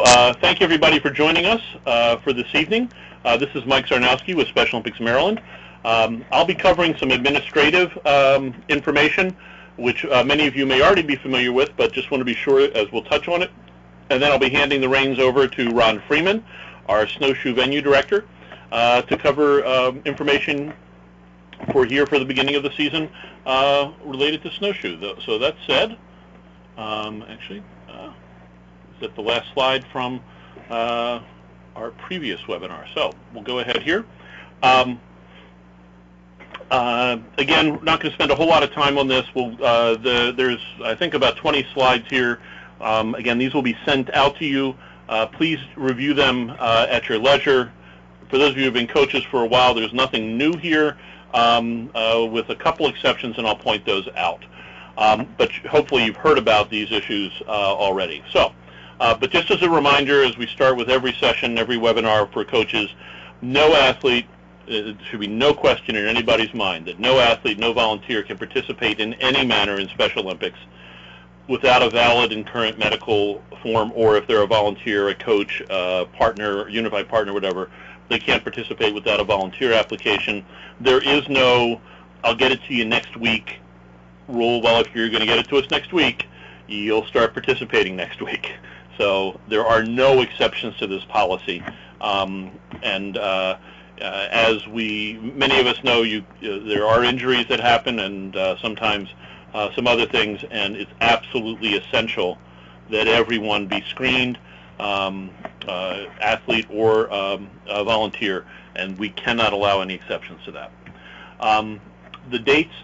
thank you everybody for joining us for this evening. This is Mike Zarnowski with Special Olympics Maryland. I'll be covering some administrative information, which many of you may already be familiar with, but just want to be sure as we'll touch on it. And then I'll be handing the reins over to Ron Freeman, our Snowshoe venue director, to cover information for the beginning of the season related to Snowshoe. So that said, is that the last slide from our previous webinar? So we'll go ahead here. Again, we're not going to spend a whole lot of time on this. There's, I think, about 20 slides here. Again, these will be sent out to you. Please review them at your leisure. For those of you who have been coaches for a while, there's nothing new here, with a couple exceptions, and I'll point those out. But hopefully you've heard about these issues already. So, but just as a reminder, as we start with every session, every webinar for coaches, no athlete, it should be no question in anybody's mind that no athlete, no volunteer can participate in any manner in Special Olympics without a valid and current medical form, or if they're a volunteer, a coach, partner, unified partner, whatever, they can't participate without a volunteer application. There is no, I'll get it to you next week rule. Well, if you're going to get it to us next week, you'll start participating next week. So there are no exceptions to this policy. As many of us know, there are injuries that happen, and sometimes some other things, and it's absolutely essential that everyone be screened, athlete or volunteer, and we cannot allow any exceptions to that. The dates,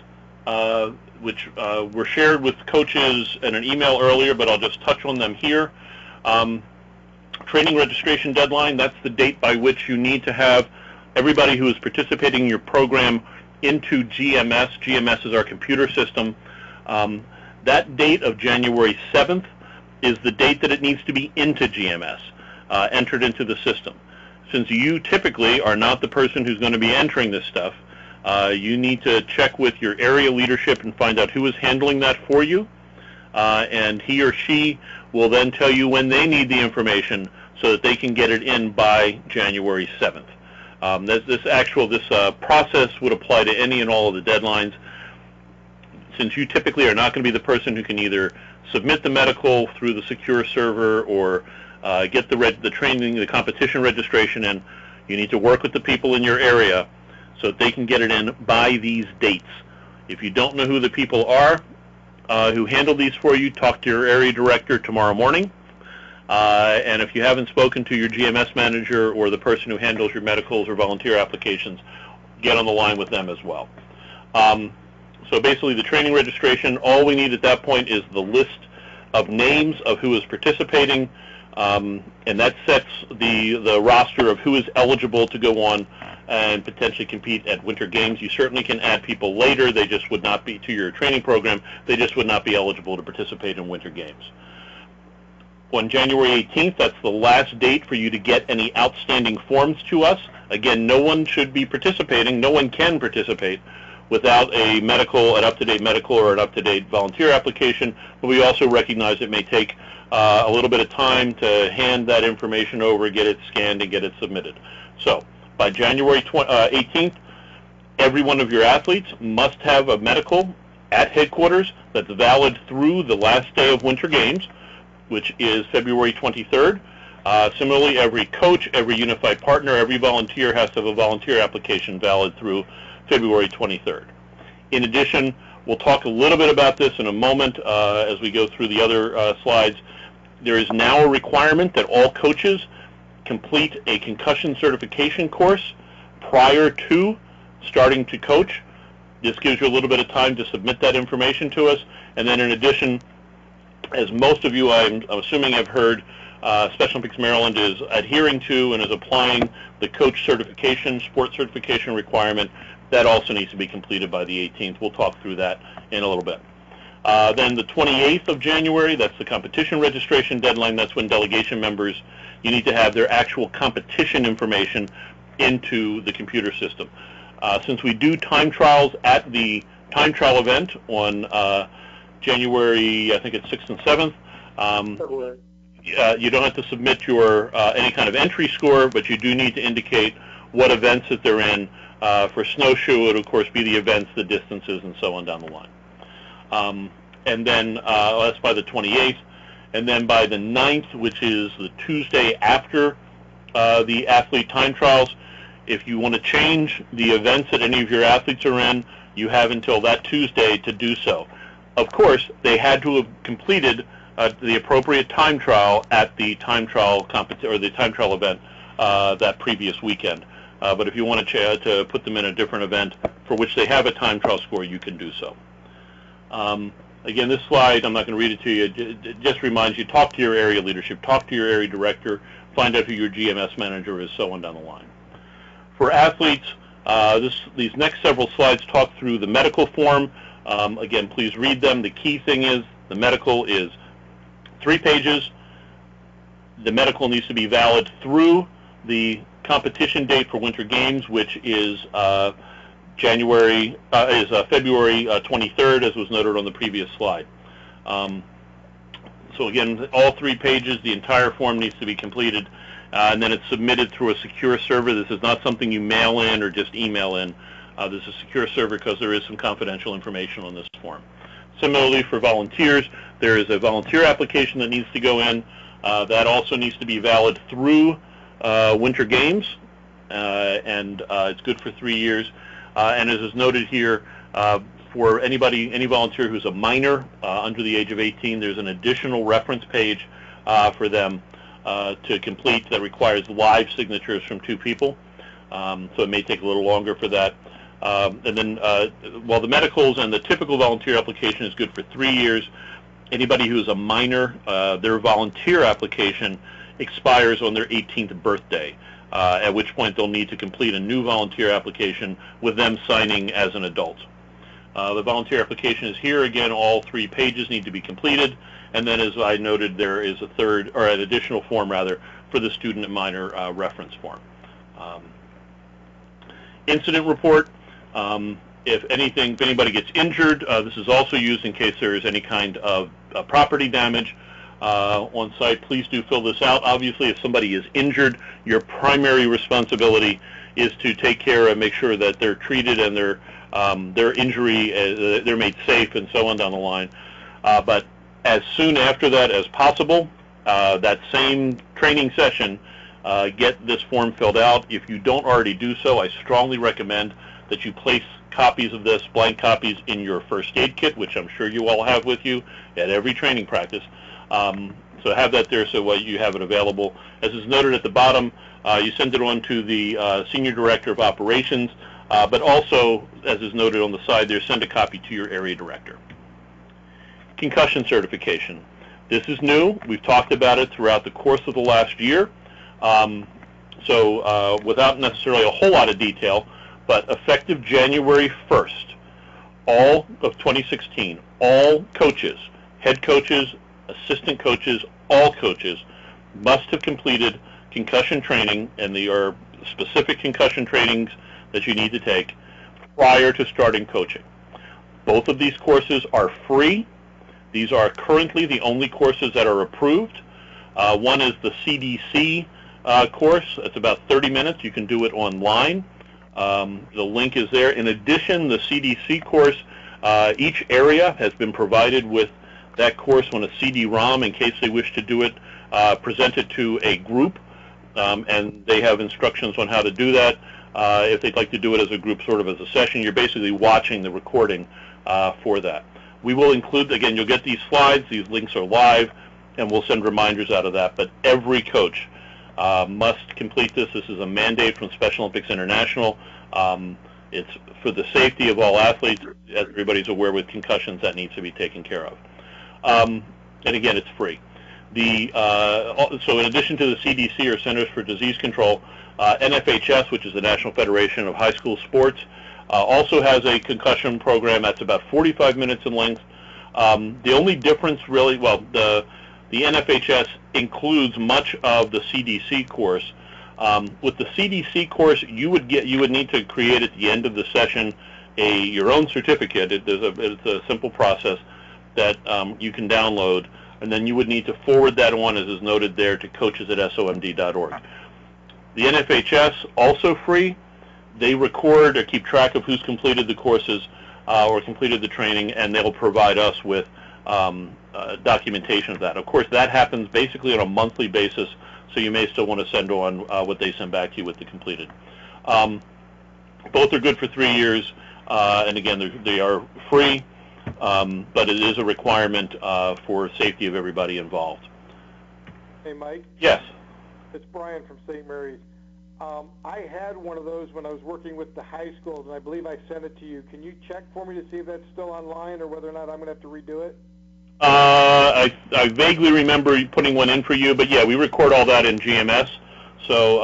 which were shared with coaches in an email earlier, but I'll just touch on them here. Training registration deadline, that's the date by which you need to have everybody who is participating in your program into GMS. GMS is our computer system. That date of January 7th is the date that it needs to be into GMS, entered into the system. Since you typically are not the person who's going to be entering this stuff, you need to check with your area leadership and find out who is handling that for you, and he or she will then tell you when they need the information so that they can get it in by January 7th. This process would apply to any and all of the deadlines. Since you typically are not going to be the person who can either submit the medical through the secure server or get the training, the competition registration in, you need to work with the people in your area so that they can get it in by these dates. If you don't know who the people are who handle these for you, talk to your area director tomorrow morning. And if you haven't spoken to your GMS manager or the person who handles your medicals or volunteer applications, get on the line with them as well. So basically the training registration, all we need at that point is the list of names of who is participating, and that sets the roster of who is eligible to go on and potentially compete at Winter Games. You certainly can add people later. They just would not be to your training program. They just would not be eligible to participate in Winter Games. On January 18th, that's the last date for you to get any outstanding forms to us. Again, no one should be participating. No one can participate without a medical, an up-to-date medical or an up-to-date volunteer application. But we also recognize it may take a little bit of time to hand that information over, get it scanned, and get it submitted. So by January 18th, every one of your athletes must have a medical at headquarters that's valid through the last day of Winter Games, which is February 23rd. Similarly, every coach, every unified partner, every volunteer has to have a volunteer application valid through February 23rd. In addition, we'll talk a little bit about this in a moment as we go through the other slides. There is now a requirement that all coaches complete a concussion certification course prior to starting to coach. This gives you a little bit of time to submit that information to us. And then in addition, as most of you, I'm assuming, have heard, Special Olympics Maryland is adhering to and is applying the coach certification, sports certification requirement. That also needs to be completed by the 18th. We'll talk through that in a little bit. Then the 28th of January, that's the competition registration deadline. That's when delegation members, you need to have their actual competition information into the computer system. Since we do time trials at the time trial event on January, I think it's 6th and 7th. You don't have to submit your any kind of entry score, but you do need to indicate what events that they're in. For Snowshoe, it would, of course, be the events, the distances, and so on down the line. And then that's by the 28th. And then by the 9th, which is the Tuesday after the athlete time trials, if you want to change the events that any of your athletes are in, you have until that Tuesday to do so. Of course, they had to have completed the appropriate time trial at the time trial or the time trial event that previous weekend. But if you want to put them in a different event for which they have a time trial score, you can do so. Again, this slide, I'm not going to read it to you. It just reminds you, talk to your area leadership, talk to your area director, find out who your GMS manager is, so on down the line. For athletes, these next several slides talk through the medical form. Again, please read them. The key thing is the medical is 3 pages. The medical needs to be valid through the competition date for Winter Games, which is February 23rd, as was noted on the previous slide. So again, all 3 pages, the entire form needs to be completed, and then it's submitted through a secure server. This is not something you mail in or just email in. This is a secure server because there is some confidential information on this form. Similarly, for volunteers, there is a volunteer application that needs to go in. That also needs to be valid through Winter Games, and it's good for 3 years. And as is noted here, for any volunteer who's a minor under the age of 18, there's an additional reference page for them to complete that requires live signatures from 2 people. So it may take a little longer for that. And then while the medicals and the typical volunteer application is good for 3 years, anybody who's a minor, their volunteer application expires on their 18th birthday, at which point they'll need to complete a new volunteer application with them signing as an adult. The volunteer application is here. Again, all 3 pages need to be completed. And then, as I noted, there is an additional form, rather, for the student and minor reference form. Incident report. If anybody gets injured, this is also used in case there is any kind of property damage on site. Please do fill this out. Obviously, if somebody is injured, your primary responsibility is to take care and make sure that they're treated and their injury, they're made safe and so on down the line. But as soon after that as possible, that same training session, get this form filled out. If you don't already do so, I strongly recommend that you place copies of this, blank copies, in your first aid kit, which I'm sure you all have with you at every training practice. So have that there so you have it available. As is noted at the bottom, you send it on to the Senior Director of Operations, but also, as is noted on the side there, send a copy to your area director. Concussion certification. This is new. We've talked about it throughout the course of the last year. So without necessarily a whole lot of detail, but effective January 1st, all of 2016, all coaches, head coaches, assistant coaches, all coaches must have completed concussion training, and there are specific concussion trainings that you need to take prior to starting coaching. Both of these courses are free. These are currently the only courses that are approved. One is the CDC course. It's about 30 minutes. You can do it online. The link is there. In addition, the CDC course, each area has been provided with that course on a CD-ROM in case they wish to do it, present it to a group, and they have instructions on how to do that. If they'd like to do it as a group, sort of as a session, you're basically watching the recording for that. We will include, again, you'll get these slides, these links are live, and we'll send reminders out of that, but every coach must complete this. This is a mandate from Special Olympics International. It's for the safety of all athletes. As everybody's aware, with concussions, that needs to be taken care of. And again, it's free. So in addition to the CDC, or Centers for Disease Control, NFHS, which is the National Federation of High School Sports, also has a concussion program that's about 45 minutes in length. The only difference really, well, the NFHS includes much of the CDC course. With the CDC course, you would need to create at the end of the session your own certificate. It's a simple process that you can download. and then you would need to forward that on, as is noted there, to coaches@somd.org. The NFHS, also free. They record or keep track of who's completed the courses or completed the training, and they'll provide us with documentation of that. Of course, that happens basically on a monthly basis, so you may still want to send on what they send back to you with the completed. Both are good for 3 years, and again, they are free, but it is a requirement for safety of everybody involved. Hey, Mike? Yes? It's Brian from St. Mary's. I had one of those when I was working with the high schools, and I believe I sent it to you. Can you check for me to see if that's still online or whether or not I'm going to have to redo it? I vaguely remember putting one in for you, but yeah, we record all that in GMS, so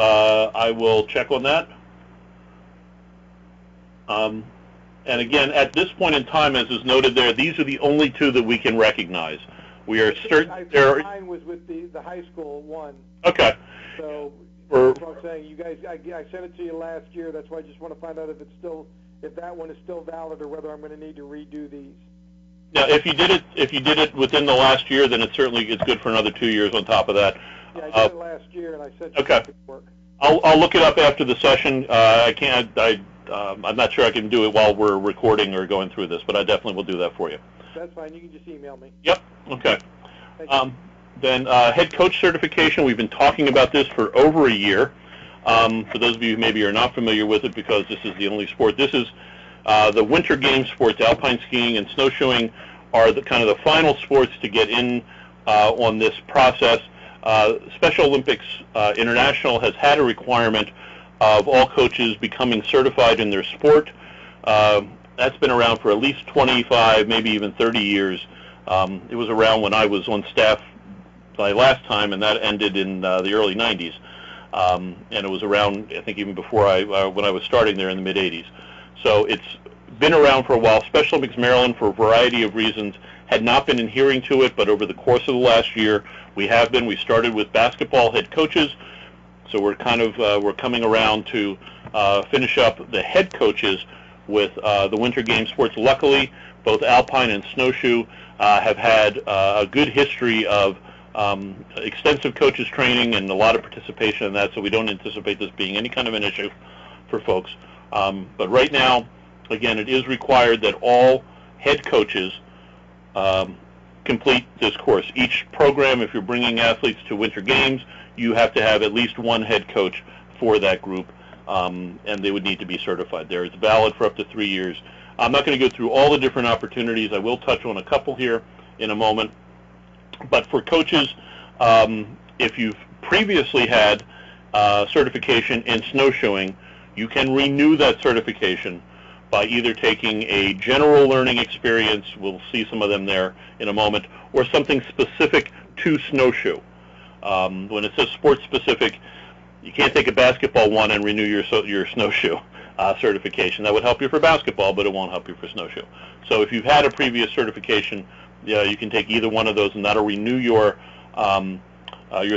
I will check on that. And again, at this point in time, as is noted there, these are the only two that we can recognize. We are certain there are... Mine was with the high school one. Okay. So that's what I'm saying. You guys, I sent it to you last year. That's why I just want to find out if that one is still valid or whether I'm going to need to redo these. Yeah, if you did it within the last year, then it's good for another 2 years on top of that. Yeah, I did it last year, and I said okay. Work. I'll look it up after the session. I'm not sure I can do it while we're recording or going through this, but I definitely will do that for you. That's fine. You can just email me. Yep. Okay. Then head coach certification. We've been talking about this for over a year. For those of you who maybe are not familiar with it, because this is the only sport. This is the winter game sports. Alpine skiing and snowshoeing are the kind of the final sports to get in on this process. Special Olympics International has had a requirement of all coaches becoming certified in their sport. That's been around for at least 25, maybe even 30 years. It was around when I was on staff my last time, and that ended in the early 90s. And it was around, I think, even before when I was starting there in the mid-80s. So it's been around for a while. Special Olympics Maryland, for a variety of reasons, had not been adhering to it, but over the course of the last year, we have been. We started with basketball head coaches, so we're we're coming around to finish up the head coaches with the winter game sports. Luckily, both Alpine and Snowshoe have had a good history of extensive coaches training and a lot of participation in that, so we don't anticipate this being any kind of an issue for folks. But right now, again, it is required that all head coaches complete this course. Each program, if you're bringing athletes to winter games, you have to have at least one head coach for that group, and they would need to be certified there. It's valid for up to 3 years. I'm not going to go through all the different opportunities. I will touch on a couple here in a moment. But for coaches, if you've previously had certification in snowshoeing, you can renew that certification by either taking a general learning experience, we'll see some of them there in a moment, or something specific to snowshoe. When it says sports specific, you can't take a basketball one and renew your snowshoe certification. That would help you for basketball, but it won't help you for snowshoe. So if you've had a previous certification, you can take either one of those, and that'll renew your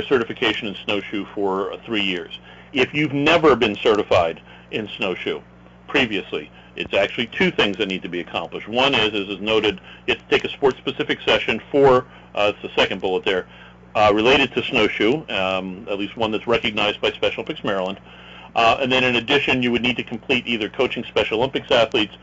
certification in snowshoe for 3 years. If you've never been certified in snowshoe previously, it's actually two things that need to be accomplished. One is, as is noted, you have to take a sports-specific session for, it's the second bullet there, related to snowshoe, at least one that's recognized by Special Olympics Maryland. And then in addition, you would need to complete either coaching Special Olympics athletes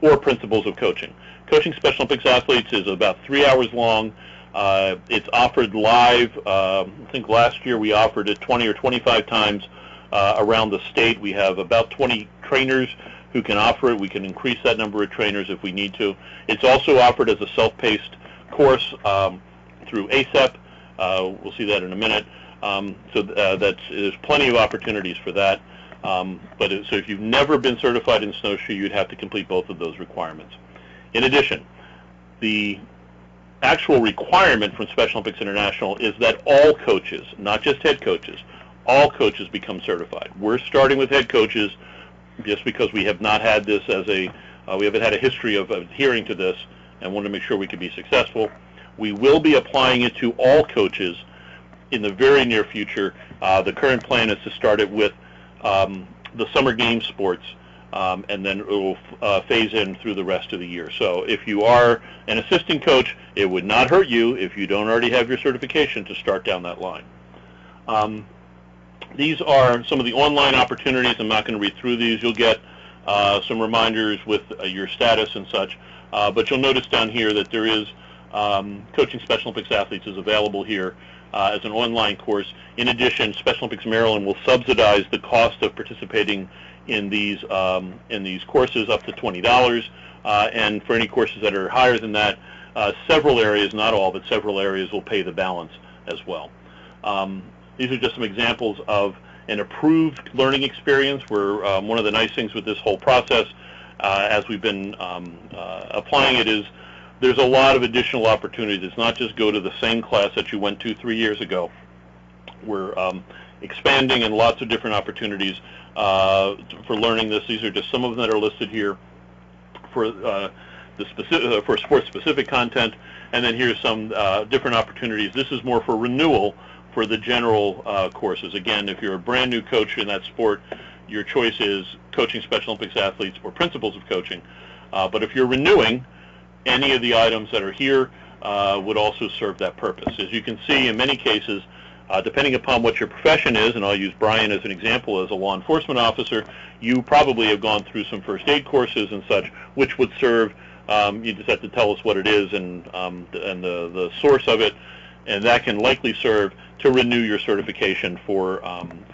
or principles of coaching. Coaching Special Olympics athletes is about 3 hours long. It's offered live. I think last year we offered it 20 or 25 times around the state. We have about 20 trainers who can offer it. We can increase that number of trainers if we need to. It's also offered as a self-paced course through ASEP. We'll see that in a minute. There's plenty of opportunities for that. So if you've never been certified in snowshoe, you'd have to complete both of those requirements. In addition, the actual requirement from Special Olympics International is that all coaches, not just head coaches, all coaches become certified. We're starting with head coaches just because we have not had this we haven't had a history of adhering to this and want to make sure we can be successful. We will be applying it to all coaches in the very near future. The current plan is to start it with the summer game sports and then it will phase in through the rest of the year. So if you are an assistant coach, it would not hurt you if you don't already have your certification to start down that line. These are some of the online opportunities. I'm not going to read through these. You'll get some reminders with your status and such. But you'll notice down here that there is Coaching Special Olympics Athletes is available here as an online course. In addition, Special Olympics Maryland will subsidize the cost of participating in these courses up to $20. And for any courses that are higher than that, several areas, not all, but several areas will pay the balance as well. These are just some examples of an approved learning experience where one of the nice things with this whole process, as we've been applying it, is there's a lot of additional opportunities. It's not just go to the same class that you went to 3 years ago. We're expanding and lots of different opportunities for learning this. These are just some of them that are listed here for for sports-specific content, and then here's some different opportunities. This is more for renewal for the general courses. Again, if you're a brand new coach in that sport, your choice is Coaching Special Olympics Athletes or Principles of Coaching. But if you're renewing, any of the items that are here would also serve that purpose. As you can see, in many cases, depending upon what your profession is, and I'll use Brian as an example as a law enforcement officer, you probably have gone through some first aid courses and such, which would serve. You just have to tell us what it is and the source of it, and that can likely serve to renew your certification for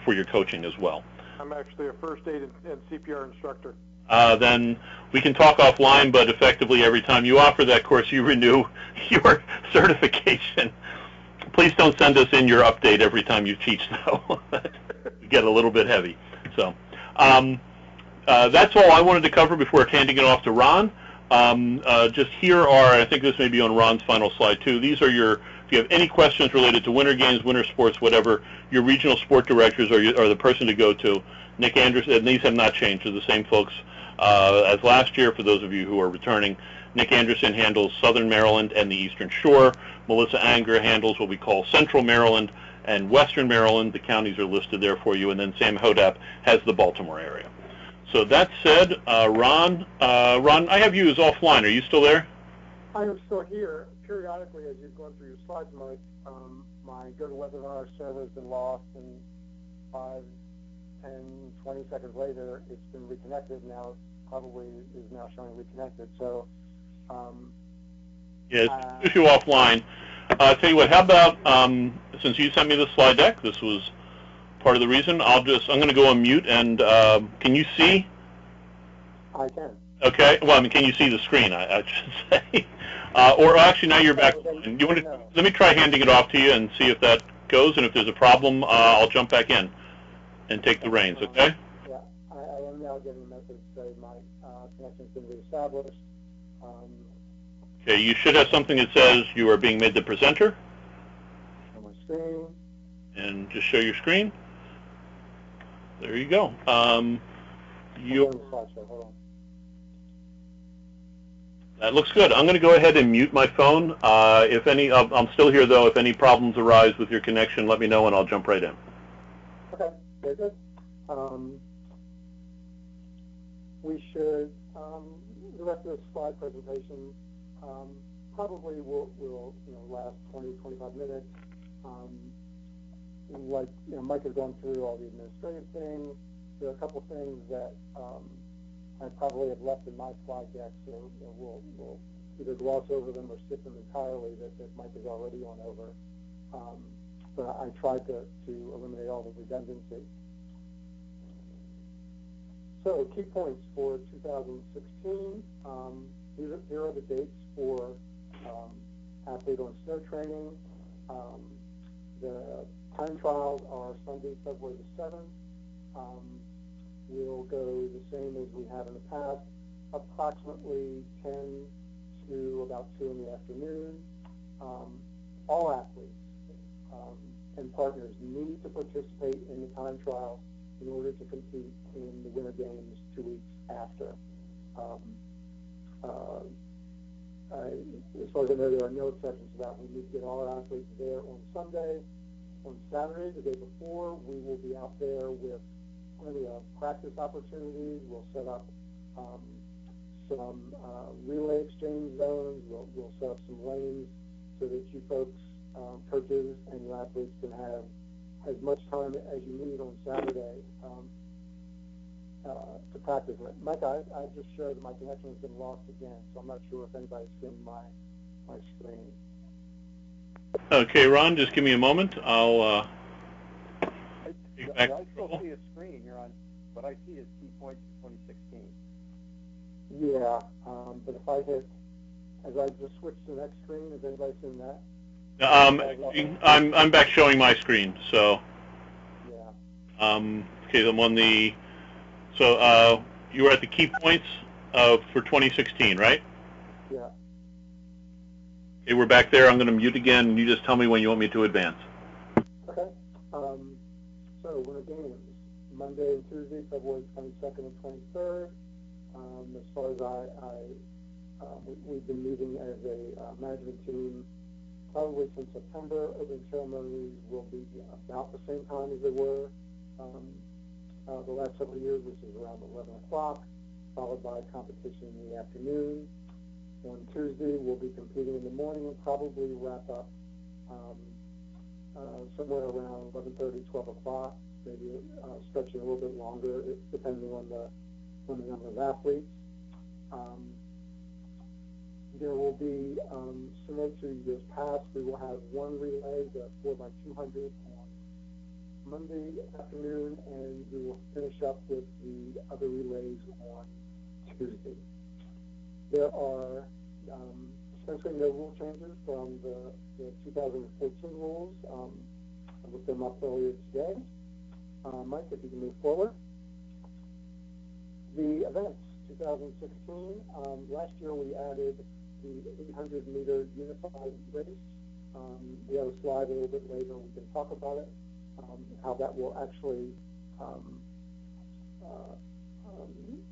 your coaching as well. I'm actually a first aid and CPR instructor. Then we can talk offline, but effectively every time you offer that course, you renew your certification. Please don't send us in your update every time you teach, though. You get a little bit heavy. So that's all I wanted to cover before handing it off to Ron. Just here are, I think this may be on Ron's final slide too, these are your, if you have any questions related to winter games, winter sports, whatever, your regional sport directors are the person to go to. Nick Anderson, and these have not changed, they're the same folks as last year for those of you who are returning. Nick Anderson handles Southern Maryland and the Eastern Shore. Melissa Anger handles what we call Central Maryland and Western Maryland. The counties are listed there for you, and then Sam Hodap has the Baltimore area. So that said, Ron, I have you as offline. Are you still there? I am still here. Periodically, as you're going through your slides, Mike, my GoToWebinar server has been lost, and 5, 10, 20 seconds later, it's been reconnected. Now, probably is now showing reconnected. So, yeah, it's issue offline. Tell you what, how about since you sent me the slide deck, this was part of the reason. I'm going to go on mute, and can you see? I can. Okay. Well, I mean, can you see the screen? I should say. Or actually, now you're back. You want to? Let me try handing it off to you and see if that goes. And if there's a problem, I'll jump back in and take the reins. Okay. Yeah, I am now getting a message saying my connection's been reestablished. Okay. You should have something that says you are being made the presenter. On my screen. And just show your screen. There you go. Hold on. That looks good. I'm going to go ahead and mute my phone. If any, I'm still here though. If any problems arise with your connection, let me know and I'll jump right in. Okay, very good. We should, the rest of the slide presentation probably will last 20, 25 minutes. Like, Mike has gone through all the administrative things. There are a couple things that I probably have left in my slide deck, so we'll either gloss over them or skip them entirely that Mike has already gone over. But I tried to eliminate all the redundancy. So key points for 2016. Here are the dates for athlete on snow training. The time trials are Sunday, February the 7th. We'll go the same as we have in the past, approximately 10 to about 2 in the afternoon. All athletes and partners need to participate in the time trials in order to compete in the Winter Games 2 weeks after. As far as I know, there are no exceptions to that. We need to get all our athletes there on Sunday. On Saturday, the day before, we will be out there with plenty of practice opportunities. We'll set up some relay exchange zones. We'll set up some lanes so that you folks, coaches and your athletes can have as much time as you need on Saturday to practice it. Mike, I just showed that my connection has been lost again, so I'm not sure if anybody's seeing my screen. Okay, Ron, just give me a moment. I'll take back I still see a screen here on what I see is key points for 2016. Yeah, but if I hit, as I just switched to the next screen, is anybody seeing that? I'm back showing my screen, so. Yeah. Okay, I'm on the. So you were at the key points for 2016, right? Yeah. Okay, we're back there. I'm going to mute again, and you just tell me when you want me to advance. Okay. So winter games, Monday and Tuesday, February 22nd and 23rd. As far as we've been meeting as a management team probably since September. Opening ceremonies will be about the same time as they were the last several years, which is around 11 o'clock, followed by competition in the afternoon. On Tuesday, we'll be competing in the morning and probably wrap up somewhere around 11:30, 12 o'clock, maybe stretching a little bit longer, depending on the number of athletes. There will be, similar to years past, we will have one relay, the 4x200 on Monday afternoon, and we will finish up with the other relays on Tuesday. There are essentially no rule changes from the 2014 rules. I looked them up earlier today. Mike, if you can move forward. The events, 2016, last year we added the 800-meter unified race. We have a slide a little bit later. We can talk about it, how that will actually,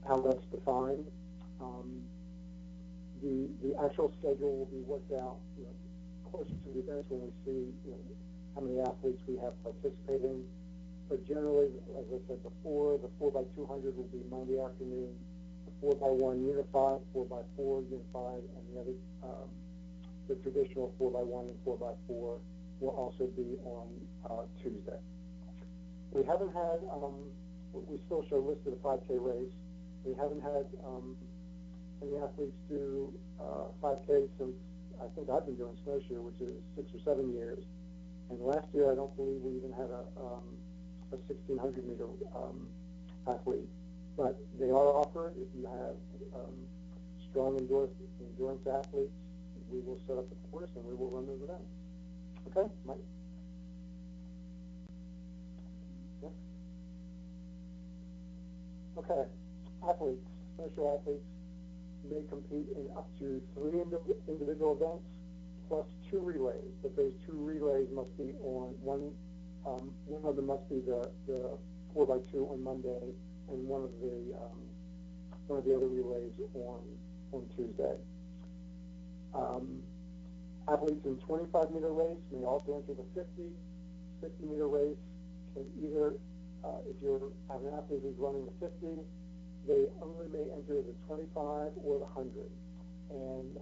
how that's defined. The actual schedule will be worked out, closer to the events when we see, how many athletes we have participating. But generally, as I said before, the 4x200 will be Monday afternoon. The 4x1 unified, 4x4 unified, and the other, the traditional 4x1 and 4x4 will also be on Tuesday. We haven't had, we still show listed a 5K race. We haven't had any athletes do 5K since I think I've been doing Snowshoe, which is 6 or 7 years. And last year, I don't believe we even had a 1,600-meter athlete. But they are offered. If you have strong endurance athletes, we will set up the course and we will run those events. Okay, Mike? Yeah. Okay, athletes, Snowshoe athletes may compete in up to 3 individual events plus 2 relays, but those 2 relays must be on one of them must be the 4x2 on Monday, and one of the other relays on Tuesday. Athletes in 25-meter race may also enter the 50-meter race. Can either, if you have an athlete who's running the 50, they only may enter the 25 or the 100. And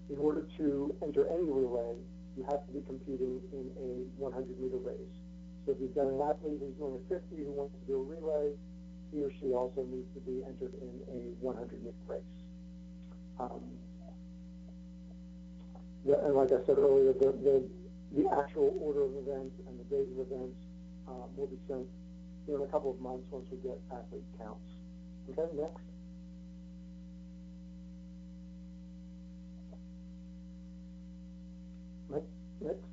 in order to enter any relay, you have to be competing in a 100-meter race. So if you've got an athlete who's doing a 50 who wants to do a relay, he or she also needs to be entered in a 100-meter race. And like I said earlier, the actual order of events and the date of events will be sent in a couple of months once we get athlete counts. Okay, next. Next.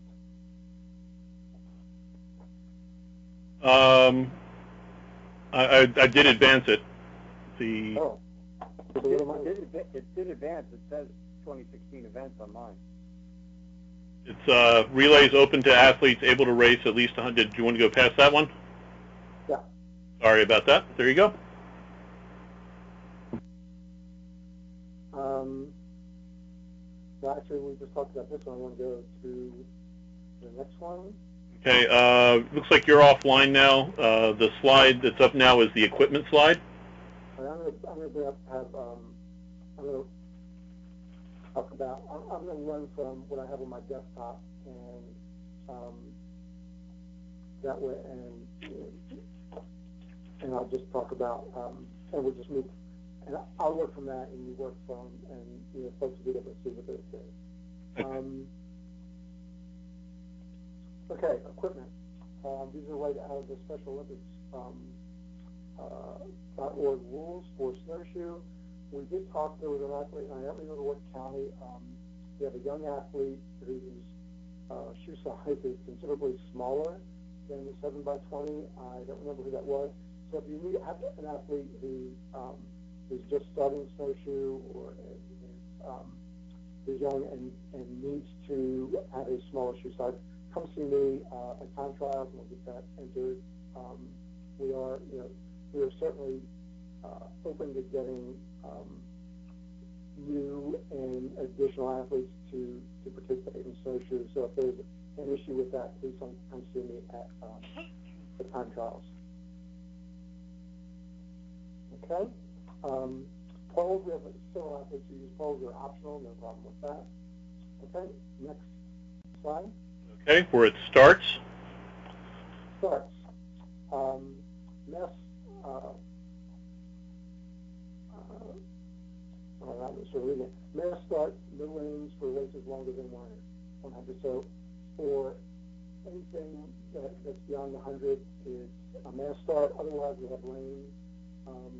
I did advance it. It did advance. It says 2016 events on mine. It's relays open to athletes able to race at least 100. Do you want to go past that one? Yeah. Sorry about that. There you go. Well, actually, we just talked about this one. I want to go to the next one. Okay, looks like you're offline now. The slide that's up now is the equipment slide. I'm going to bring up, I'm going to talk about, I'm going to run from what I have on my desktop, and that way, and I'll just talk about, and we'll just move, and I'll work from that, and you work from, and folks will be able to see what they're saying. Okay, equipment. These are right out of the Special Olympics .org rules for Snowshoe. We did talk, there was an athlete, and I don't remember what county, we have a young athlete whose shoe size is considerably smaller than the 7x20. I don't remember who that was. So if you have an athlete who is just starting Snowshoe or is young and needs to have a smaller shoe size, come see me at time trials, and we'll get that entered. We are certainly open to getting new and additional athletes to participate in Snowshoe. So if there's an issue with that, please come see me at the time trials. Okay. Poles, we have several athletes who use poles. They're optional, no problem with that. Okay, next slide. Okay, where it starts. Starts. Mass start, no lanes for races longer than 100. So for anything that's beyond the 100, it's a mass start. Otherwise, we have lanes.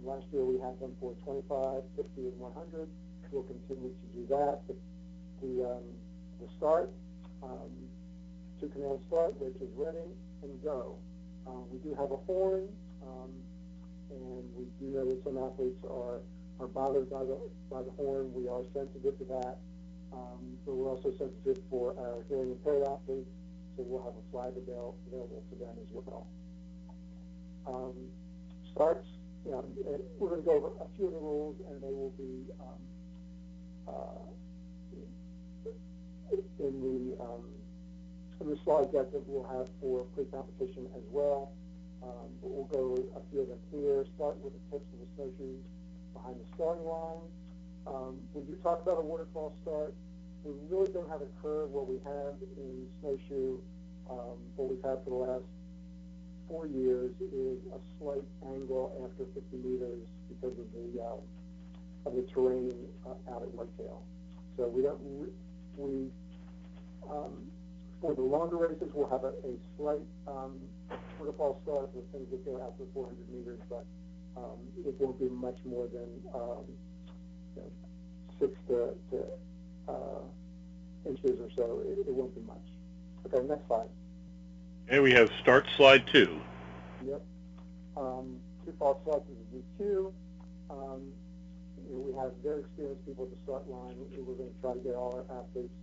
Last year we had them for 25, 50, and 100. We'll continue to do that. The start, two-command start, which is ready and go. We do have a horn, and we do know that some athletes are bothered by the horn. We are sensitive to that, but we're also sensitive for our hearing impaired athletes, so we'll have a flag available to them as well. Starts, we're going to go over a few of the rules, and they will be in the slide deck that we'll have for pre-competition as well. But we'll go over a few of them here. Start with the tips of the snowshoes behind the starting line. We do talk about a waterfall start. We really don't have a curve where we have in Snowshoe. What we've had for the last 4 years is a slight angle after 50 meters because of the terrain out at Whitetail. So for the longer races, we'll have a slight waterfall start with things that go out to 400 meters, but it won't be much more than 6 inches or so. It won't be much. Okay, next slide. Okay, we have start slide 2. Yep. Two false starts is a D2. We have very experienced people at the start line. We're going to try to get all our athletes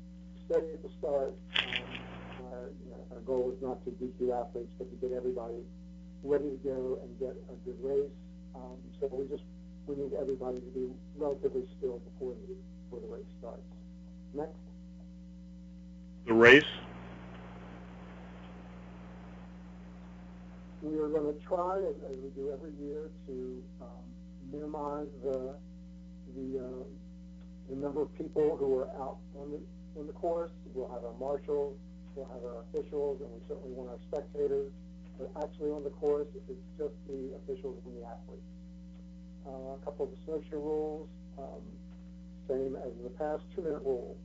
steady at the start. Our goal is not to DQ athletes, but to get everybody ready to go and get a good race. So we need everybody to be relatively still before the race starts. Next. The race. We are going to try, as we do every year, to minimize the number of people who are out on the course. We'll have our marshals, we'll have our officials, and we certainly want our spectators. But actually on the course, it's just the officials and the athletes. A couple of the snowshoe rules, same as in the past, 2-minute rule.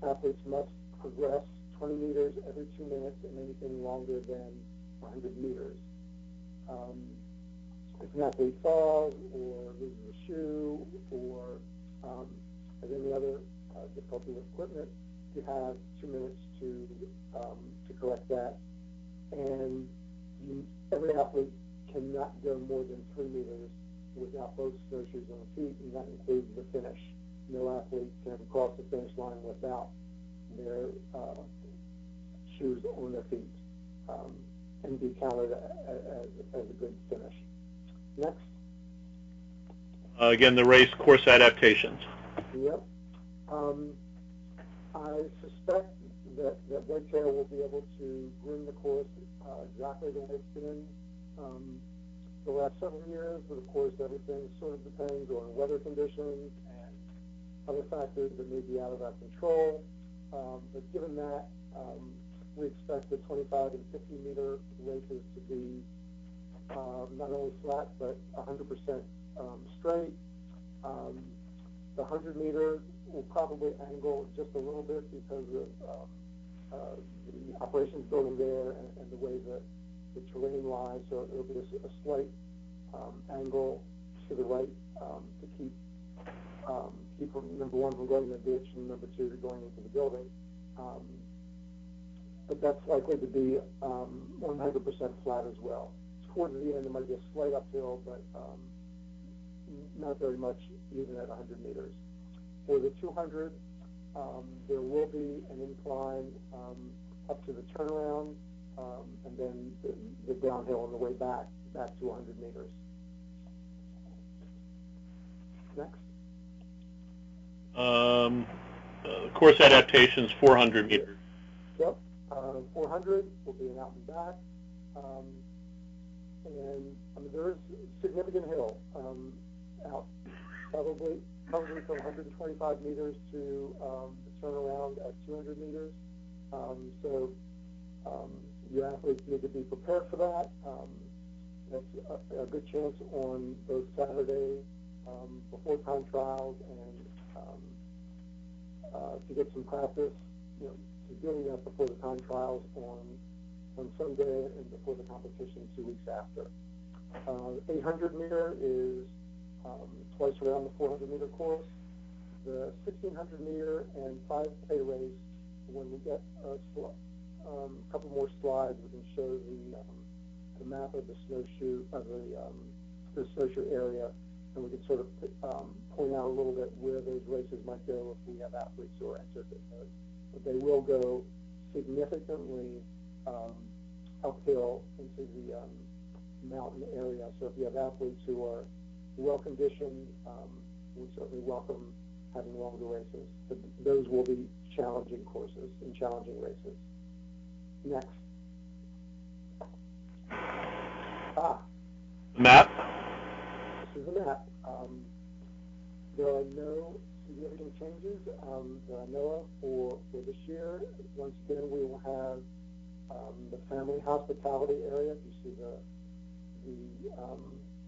Athletes must progress 20 meters every 2 minutes and anything longer than 100 meters. If an athlete falls or loses a shoe or has any other difficulty with equipment, you have 2 minutes to correct that. And every athlete cannot go more than 3 meters without both snowshoes on the feet, and that includes the finish. No athlete can cross the finish line without their shoes on their feet and be counted as a good finish. Next. Again, the race course adaptations. Yep. I suspect that Whitetail will be able to groom the course exactly the way it's been the last several years, but of course everything sort of depends on weather conditions and other factors that may be out of our control. But given that, we expect the 25 and 50 meter races to be not only flat but 100% straight. The 100 meter will probably angle just a little bit because of the operations building there and the way that the terrain lies, so it'll be a slight angle to the right to keep number one from going in the ditch and number two to going into the building. But that's likely to be 100% flat as well. Towards the end, there might be a slight uphill, but not very much even at 100 meters. For the 200, there will be an incline up to the turnaround, and then the downhill on the way back to 100 meters. Next. Course adaptations, 400 meters. Yep. 400 will be an out and back. And there is significant hill out, probably from 125 meters to the turnaround at 200 meters. So your athletes need to be prepared for that. That's a good chance on both Saturday before time trials and to get some practice, to doing that before the time trials on Sunday and before the competition 2 weeks after. 800 meter is twice around the 400 meter course. The 1600 meter and 5K race, when we get a couple more slides, we can show the map of the snowshoe, the snowshoe area, and we can sort of point out a little bit where those races might go if we have athletes who are entered in those. But they will go significantly uphill into the mountain area. So if you have athletes who are well conditioned, we certainly welcome having longer races. But those will be challenging courses and challenging races. Next. Map. This is the map. There are no significant changes that I know of for this year. Once again, we will have the family hospitality area. You see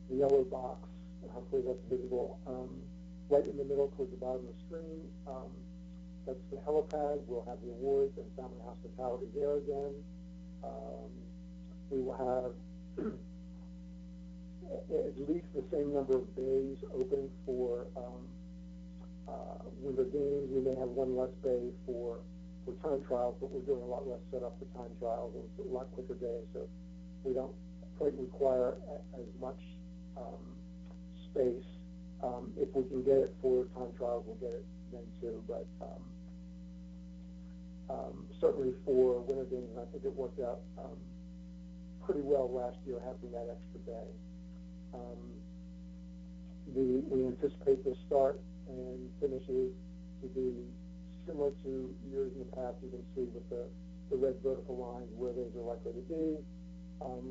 the yellow box. Hopefully that's visible. Right in the middle towards the bottom of the screen. That's the helipad. We'll have the awards and family hospitality there again. We will have at least the same number of bays open for winter games. We may have one less bay for time trials, but we're doing a lot less setup for time trials, and it's a lot quicker day, so we don't quite require as much space. If we can get it for time trials, we'll get it then too, but certainly for winter games, and I think it worked out pretty well last year having that extra bay. We anticipate the start and finishes to be similar to years in the past. You can see with the red vertical lines where those are likely to be.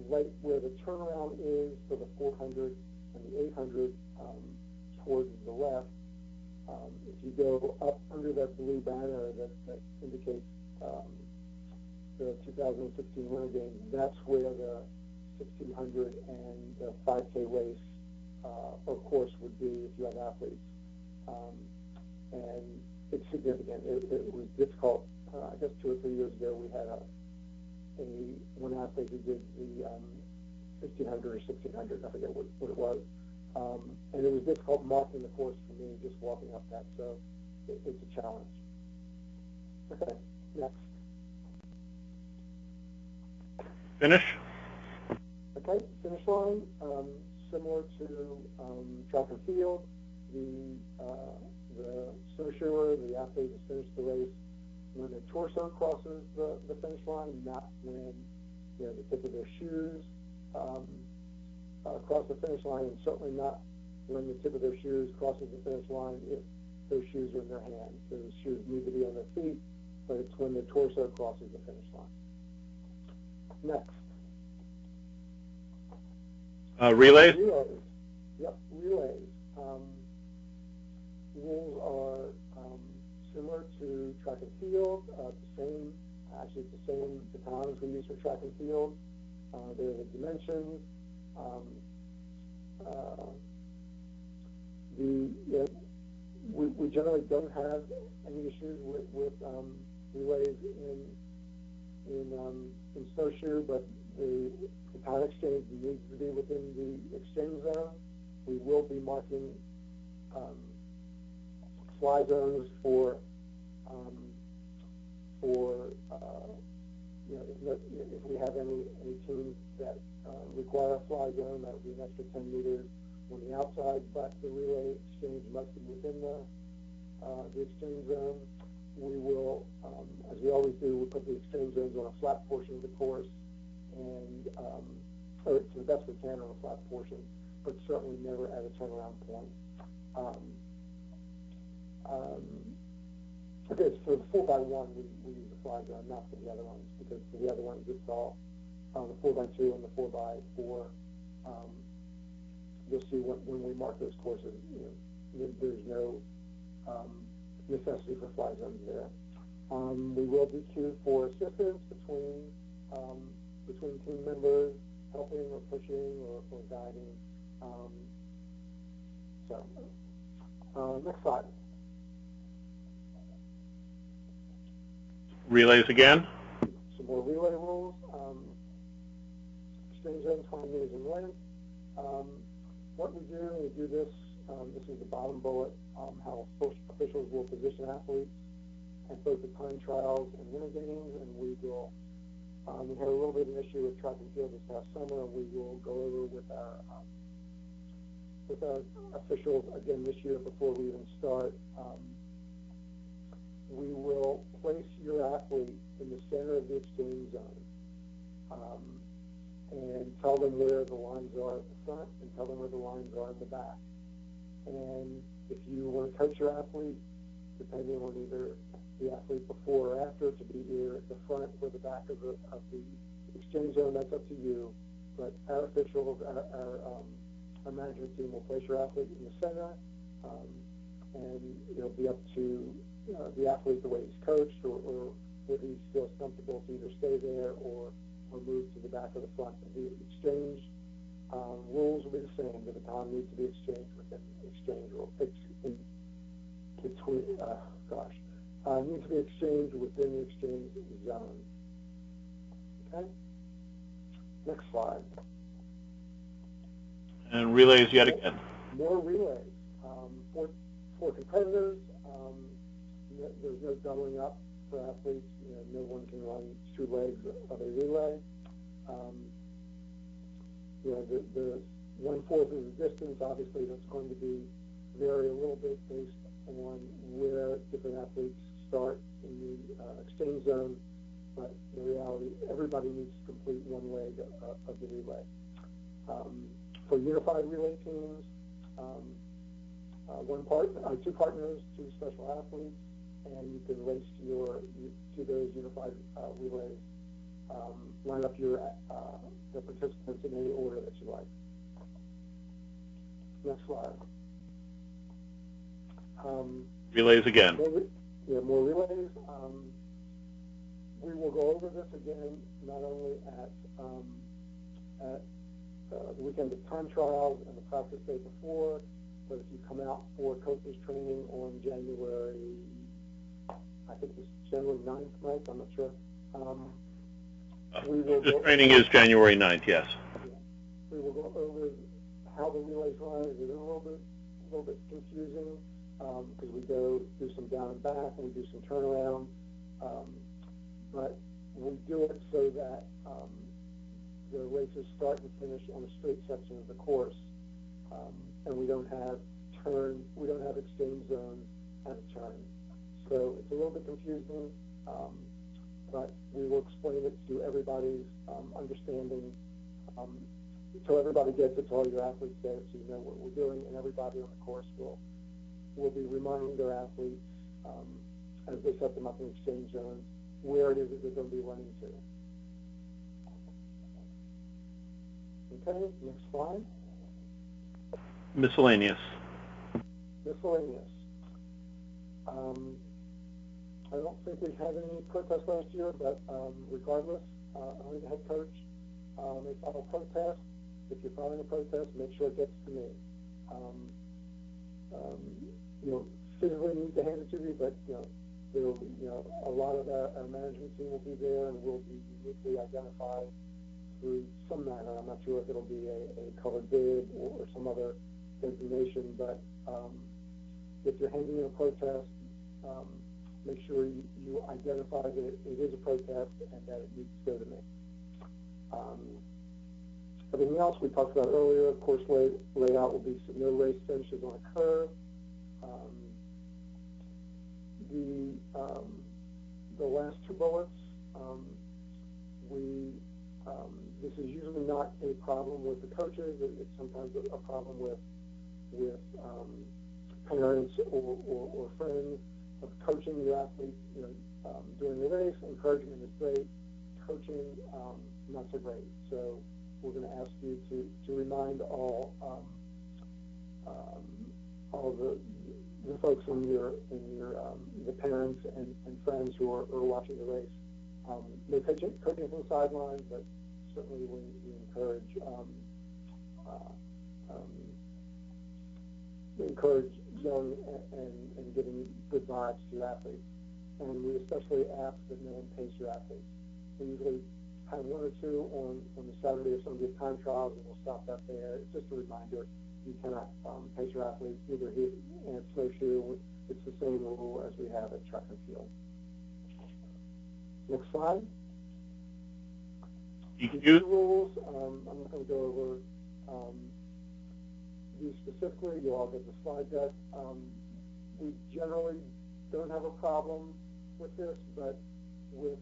Right where the turnaround is for the 400 and the 800 towards the left, if you go up under that blue banner that indicates the 2016 Winter Games, that's where the 1600 and the 5K race or course would be if you have athletes. And it's significant. It was difficult. I guess 2 or 3 years ago we had one athlete who did the 1500 or 1600. I forget what it was. And it was difficult marking the course for me just walking up that. So it's a challenge. Okay, next. Finish. Okay, finish line, similar to track and field. The snowshoer, the athlete has finished the race when their torso crosses the finish line, not when the tip of their shoes cross the finish line, and certainly not when the tip of their shoes crosses the finish line if those shoes are in their hands. Those shoes need to be on their feet, but it's when the torso crosses the finish line. Next. Relays? Relays. Yep, relays. Rules are similar to track and field. Actually it's the same batons we use for track and field. There are the dimensions. We generally don't have any issues with relays in Snowshoe, but the baton exchange needs to be within the exchange zone. We will be marking fly zones for if we have any teams that require a fly zone, that would be an extra 10 meters on the outside, but the relay exchange must be within the exchange zone. We will, as we always do, we put the exchange zones on a flat portion of the course, and or to the best we can on a flat portion, but certainly never at a turnaround point. Okay, so for the 4x1, we use the fly zone, not for the other ones, because for the other ones it's all the 4x2 and the 4x4. You'll see when we mark those courses, there's no necessity for fly zones there. We will do queue for assistance between team members, helping or pushing or guiding. Next slide. Relays again? Some more relay rules. Exchange zone 20 meters in length. What we do this, this is the bottom bullet, how officials will position athletes at both the time trials and winter games, and we will, we had a little bit of an issue with track and field this past summer, and we will go over with our officials again this year before we even start. We will place your athlete in the center of the exchange zone and tell them where the lines are at the front and tell them where the lines are in the back. And if you want to coach your athlete, depending on either the athlete before or after, to be either at the front or the back of the exchange zone, that's up to you. But our officials, our management team will place your athlete in the center, and it'll be up to the athlete the way he's coached, or whether he feels comfortable to either stay there or move to the back or the front. The exchange rules will be the same. The baton needs to be exchanged within the exchange needs to be exchanged within the exchange zone. Okay. Next slide. And relays yet again. More relays. For competitors, there's no doubling up for athletes. No one can run 2 legs of a relay. The 1/4 of the distance, obviously, that's going to vary a little bit based on where different athletes start in the exchange zone. But in reality, everybody needs to complete 1 leg of the relay. For unified relay teams, 2 partners, 2 special athletes, and you can race to those unified relays. Line up the participants in any order that you like. Next slide. Relays again. More relays. We will go over this again, not only at the weekend of time trials and the practice day before, but if you come out for coaches training on January, I think it's January 9th, Mike, I'm not sure. The training is January 9th, yes. Yeah. We will go over how the relays run. It is a little bit confusing because we do some down and back and we do some turnaround, but we do it so that the races start and finish on a straight section of the course, and we don't have exchange zones at a turn. So it's a little bit confusing, but we will explain it to everybody's understanding, so everybody gets it, to all your athletes there, so you know what we're doing, and everybody on the course will be reminding their athletes as they set them up in exchange zones, where it is that they're going to be running to. Okay, next slide. Miscellaneous. Miscellaneous. I don't think we had any protests last year, but regardless, only the head coach may file a protest. If you're filing a protest, make sure it gets to me. You know, physically need to hand it to me, but there will be, a lot of our management team will be there, and will be uniquely identified through some manner. I'm not sure if it'll be a colored bib or some other designation, but if you're handing in a protest, make sure you identify that it is a protest and that it needs to go to me. Everything else we talked about earlier, of course, layout will be no race finishes on a curve. The last two bullets, this is usually not a problem with the coaches. It's sometimes a problem with parents or friends of coaching your athletes. During the race, encouragement is great. Coaching, not so great. So we're going to ask you to remind all the folks in your the parents and friends who are watching the race. No coaching from the sidelines, but certainly we encourage young and giving good vibes to athletes. And we especially ask that no one pace your athletes. We usually have one or two on the Saturday or Sunday time trials, and we'll stop that there. It's just a reminder, you cannot pace your athletes either here at Snowshoe. It's the same rule as we have at track and field. Next slide. These rules, I'm not going to go over these specifically. You'll all get the slide deck. We generally don't have a problem with this, but with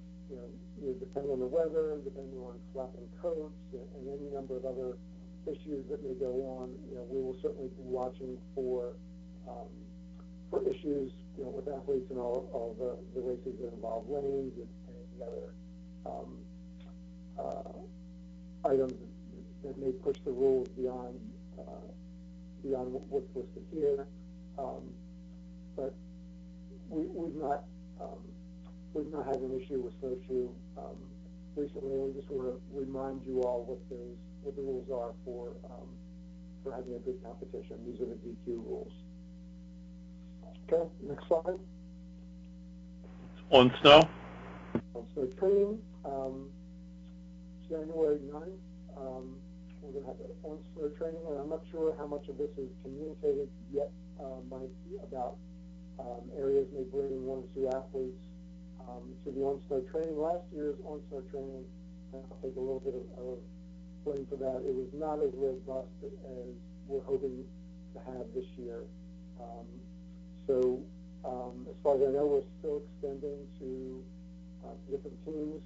depending on the weather, depending on flapping coats, and any number of other issues that may go on, we will certainly be watching for issues, with athletes and all the races that involve lanes and any other items that may push the rules beyond what's listed here. But we've not had an issue with Snowshoe recently. We just want to remind you all what the rules are for having a good competition. These are the DQ rules. Okay, next slide. On snow? On snow training, January 9th, we're going to have on snow training, and I'm not sure how much of this is communicated yet, Mike, about areas may bring one or two athletes to the on-snow training. Last year's on-snow training, I'll take a little bit of blame for that. It was not as robust as we're hoping to have this year. So as far as I know, we're still extending to different teams.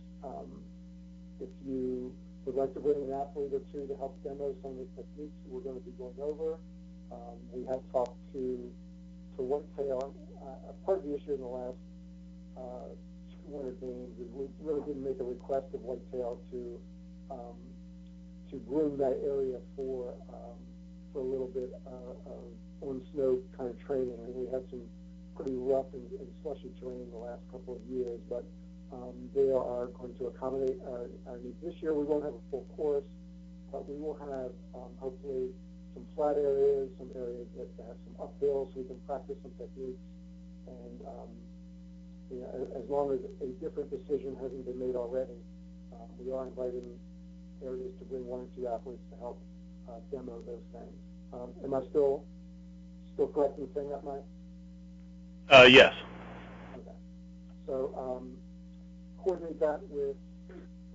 If you would like to bring an athlete or two to help demo some of the techniques we're going to be going over, we have talked to Whitetail. Part of the issue in the last two winter games is we really didn't make a request of Whitetail to groom that area for a little bit of on snow kind of training. And we had some pretty rough and slushy terrain the last couple of years, but they are going to accommodate our needs. This year we won't have a full course, but we will have hopefully some flat areas, some areas that have some uphill, so we can practice some techniques. And as long as a different decision hasn't been made already, we are inviting areas to bring one or two athletes to help demo those things. Am I still correct in saying that, Mike? Yes. Okay. So coordinate that with,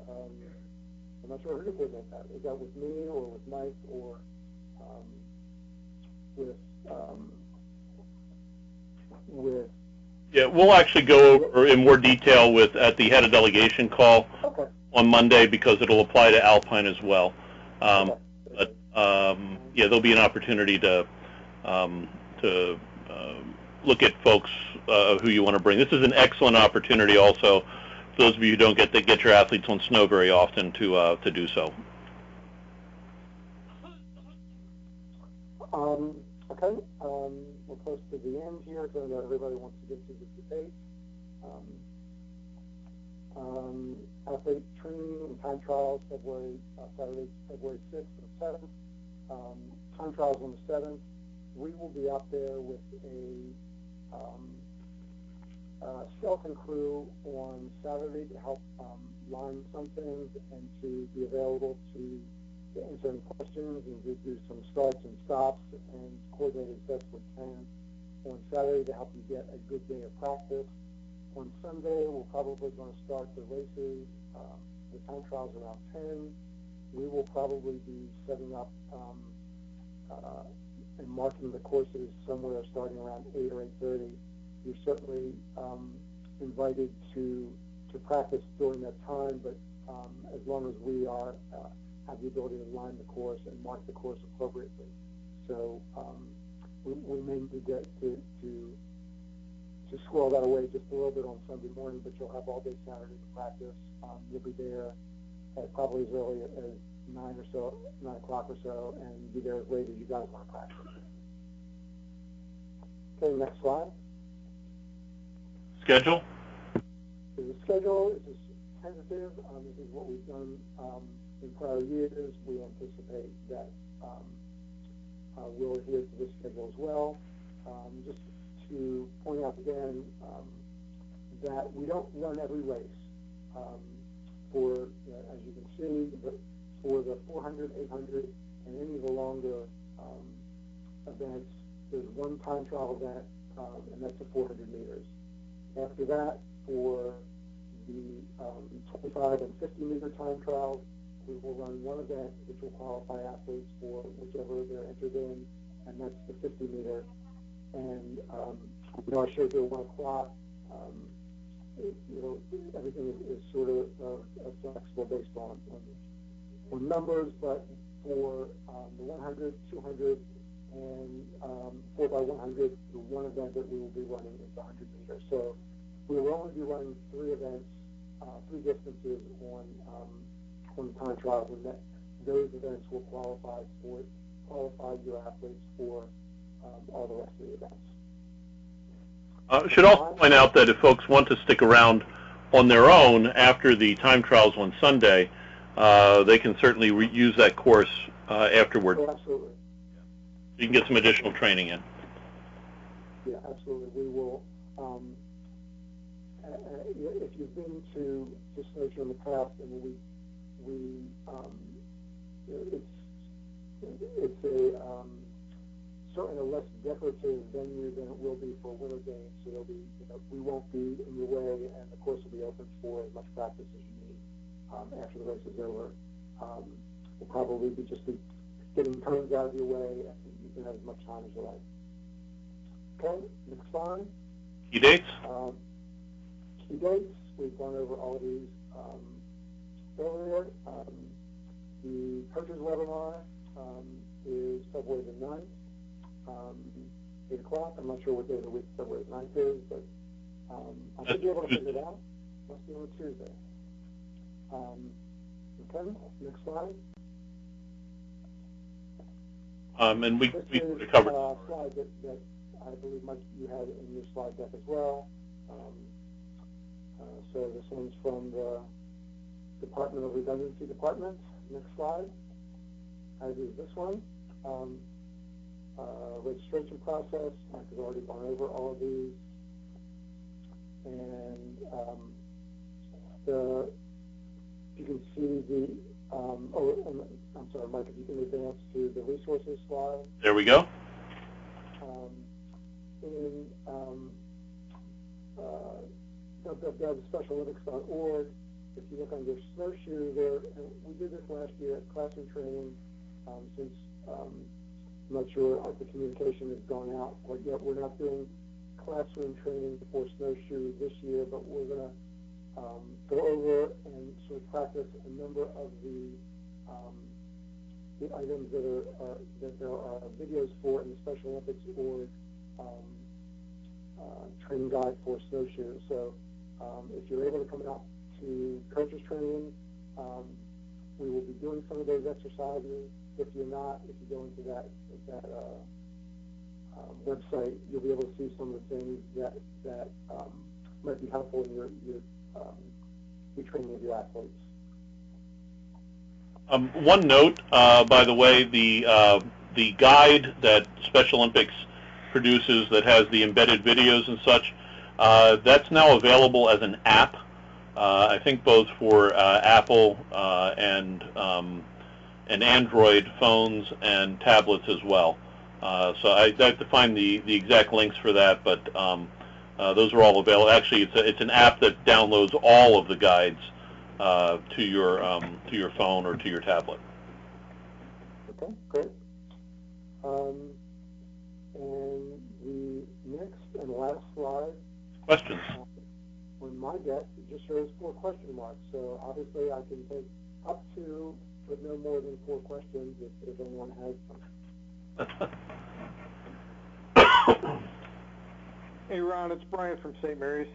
I'm not sure who to coordinate that. Is that with me or with Mike or with Yeah, we'll actually go over in more detail at the head of delegation call on Monday, because it'll apply to Alpine as well. But yeah, there'll be an opportunity to look at folks who you want to bring. This is an excellent opportunity also for those of you who don't get to get your athletes on snow very often to do so. Okay, we're close to the end here, because I know everybody wants to get to the debate. Athlete training and time trials, Saturday, February 6th and 7th. Time trials on the 7th. We will be out there with a skeleton crew on Saturday to help line some things and to be available to answer any questions and to do some starts and stops and coordinate as best we can on Saturday to help you get a good day of practice. On Sunday, we're probably going to start the races, the time trials around 10. We will probably be setting up and marking the courses somewhere starting around 8 or 8:30. You're certainly invited to practice during that time, but as long as we have the ability to line the course and mark the course appropriately. So we may need to squirrel that away just a little bit on Sunday morning, but you'll have all day Saturday to practice. You'll be there at probably as early as 9 o'clock or so, and be there as late as you guys want to practice. Okay, next slide. Schedule? The schedule is tentative. This is what we've done in prior years. We anticipate that we'll adhere to this schedule as well. Just to point out again that we don't run every race. As you can see, for the 400, 800, and any of the longer events, there's one time trial event, and that's the 400 meters. After that, for the 25 and 50 meter time trials, we will run one event which will qualify athletes for whichever they're entered in, and that's the 50 meter. And our shows are 1 o'clock. Everything is sort of flexible based on numbers, but for the 100, 200, and 4x100, the one event that we will be running is the 100 meters. So we will only be running 3 events, 3 distances on the time trials, and those events will qualify your athletes for all the rest of the events. Should also point out that if folks want to stick around on their own after the time trials on Sunday, they can certainly use that course afterward. Oh, absolutely. You can get some additional training in. Yeah, absolutely. We will. If you've been to Snowshoe in the past, and it's certainly a less decorative venue than it will be for winter games. So there'll be, we won't be in your way, and the course will be open for as much practice as you need after the race is over. We'll probably just be getting turns out of your way, and you can have as much time as you like. Okay, next slide. Key dates? Key dates. We've gone over all of these earlier. The coaches webinar is February the 9th. 8 o'clock. I'm not sure what day of the week February 9th is, but I should be able to figure it out. Must be on a Tuesday. Okay, next slide. And we covered slide that I believe you had in your slide deck as well. So this one's from the Department of Redundancy Department. Next slide. As is this one. Registration process. Mike has already gone over all of these. And you can see the, I'm sorry, Mike, if you can advance to the resources slide. There we go. In www.specialolympics.org, if you look under Snowshoe there, and we did this last year at classroom training, since I'm not sure if the communication has gone out quite yet. We're not doing classroom training for Snowshoe this year, but we're going to go over and sort of practice a number of the items that there are videos for in the Special Olympics org training guide for Snowshoe. So if you're able to come out to coaches training, we will be doing some of those exercises. If you're not, if you go into that website, you'll be able to see some of the things that might be helpful in your training of your athletes. One note, by the way, the guide that Special Olympics produces that has the embedded videos and such, that's now available as an app. I think both for Apple and Android phones and tablets as well. So I have to find the exact links for that, but those are all available. Actually, it's an app that downloads all of the guides to your phone or to your tablet. Okay, great. And the next and last slide. Questions? On my deck, it just shows 4 question marks. So obviously, I can take up to, but no more than 4 questions if anyone has some. Hey, Ron, it's Brian from St. Mary's.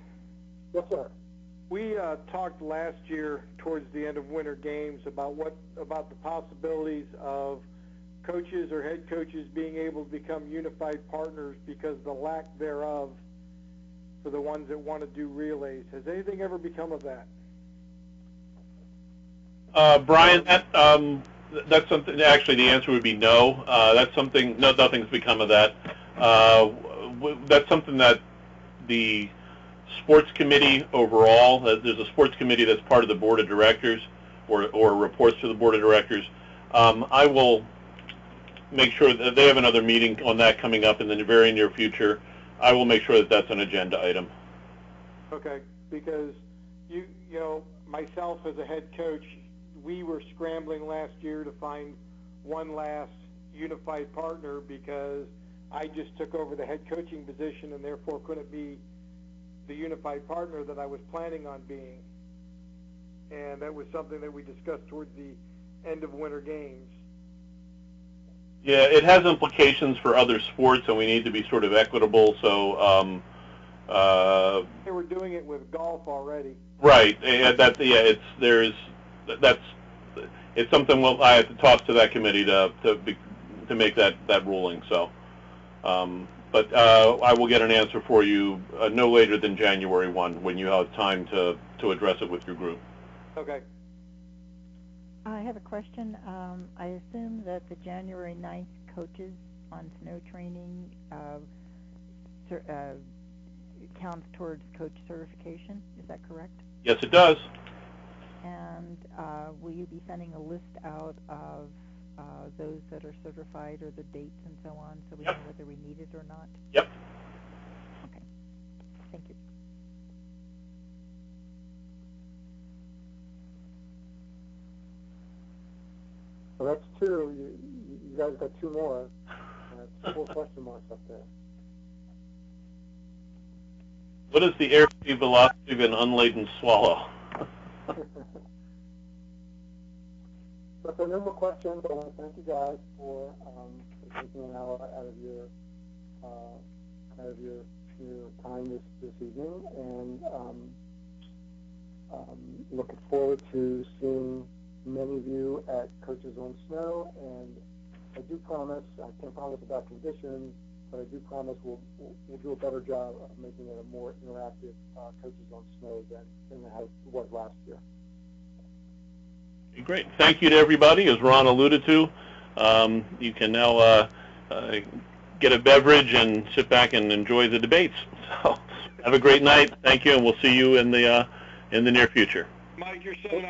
Yes, sir. We talked last year towards the end of Winter Games about the possibilities of coaches or head coaches being able to become unified partners because the lack thereof for the ones that want to do relays. Has anything ever become of that? Brian, that's something. Actually, the answer would be no. That's something. No, nothing's become of that. That's something that the sports committee overall. There's a sports committee that's part of the board of directors, or reports to the board of directors. I will make sure that they have another meeting on that coming up in the very near future. I will make sure that that's an agenda item. Okay, because you know, myself as a head coach, we were scrambling last year to find one last unified partner because I just took over the head coaching position and therefore couldn't be the unified partner that I was planning on being. And that was something that we discussed towards the end of Winter Games. Yeah, it has implications for other sports, and we need to be sort of equitable. So they were doing it with golf already. Right. It's something I have to talk to that committee to make that ruling. So, but I will get an answer for you no later than January 1 when you have time to address it with your group. Okay. I have a question. I assume that the January 9th coaches on snow training counts towards coach certification. Is that correct? Yes, it does. And will you be sending a list out of those that are certified or the dates and so on so we know whether we need it or not? Yep. Okay. Thank you. Well, that's 2. You guys got 2 more. That's 4 question marks up there. What is the airspeed velocity of an unladen swallow? So if there are no more questions, I want to thank you guys for taking an hour out of your time this evening, and looking forward to seeing many of you at Coaches on Snow. And I do promise, I can't promise about conditions, but I do promise we'll do a better job of making it a more interactive Coaches on Snow than it was last year. Great. Thank you to everybody. As Ron alluded to, you can now get a beverage and sit back and enjoy the debates. So have a great night. Thank you, and we'll see you in the near future. Mike, you're setting up.